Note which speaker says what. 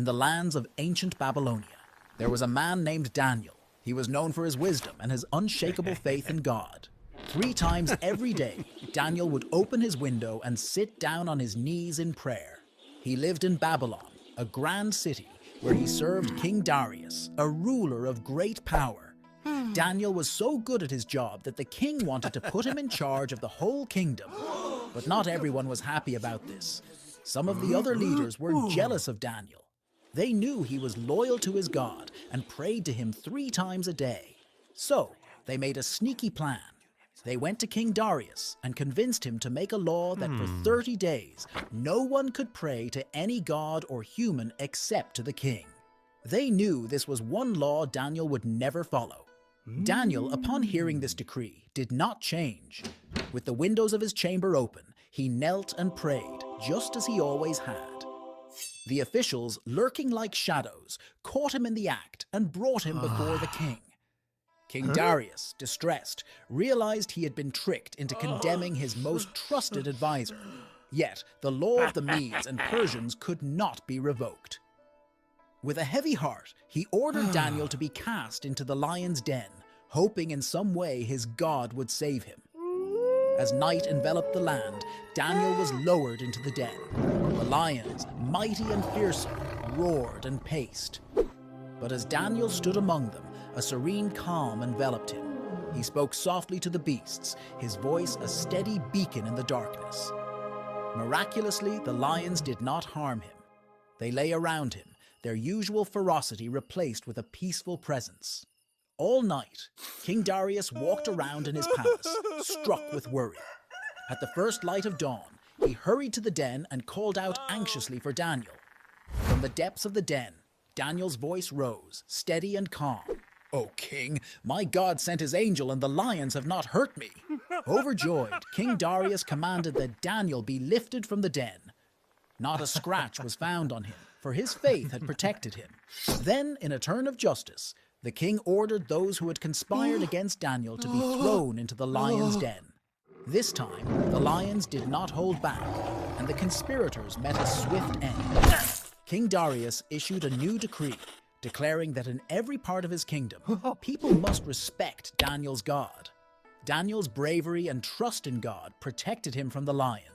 Speaker 1: the lands of ancient Babylonia, there was a man named Daniel. He was known for his wisdom and his unshakable faith in God. 3 times every day, Daniel would open his window and sit down on his knees in prayer. He lived in Babylon, a grand city, where he served King Darius, a ruler of great power. Daniel was so good at his job that the king wanted to put him in charge of the whole kingdom. But not everyone was happy about this. Some of the other leaders were jealous of Daniel. They knew he was loyal to his God and prayed to him 3 times a day. So they made a sneaky plan. They went to King Darius and convinced him to make a law that for 30 days, no one could pray to any god or human except to the king. They knew this was one law Daniel would never follow. Daniel, upon hearing this decree, did not change. With the windows of his chamber open, he knelt and prayed, just as he always had. The officials, lurking like shadows, caught him in the act and brought him before the king. King Darius, distressed, realized he had been tricked into condemning his most trusted advisor. Yet the law of the Medes and Persians could not be revoked. With a heavy heart, he ordered Daniel to be cast into the lion's den, hoping in some way his God would save him. As night enveloped the land, Daniel was lowered into the den. The lions, mighty and fearsome, roared and paced. But as Daniel stood among them, a serene calm enveloped him. He spoke softly to the beasts, his voice a steady beacon in the darkness. Miraculously, the lions did not harm him. They lay around him, their usual ferocity replaced with a peaceful presence. All night, King Darius walked around in his palace, struck with worry. At the first light of dawn, he hurried to the den and called out anxiously for Daniel. From the depths of the den, Daniel's voice rose, steady and calm. "O king, my God sent his angel and the lions have not hurt me." Overjoyed, King Darius commanded that Daniel be lifted from the den. Not a scratch was found on him, for his faith had protected him. Then, in a turn of justice, the king ordered those who had conspired against Daniel to be thrown into the lion's den. This time, the lions did not hold back, and the conspirators met a swift end. King Darius issued a new decree, declaring that in every part of his kingdom, people must respect Daniel's God. Daniel's bravery and trust in God protected him from the lion.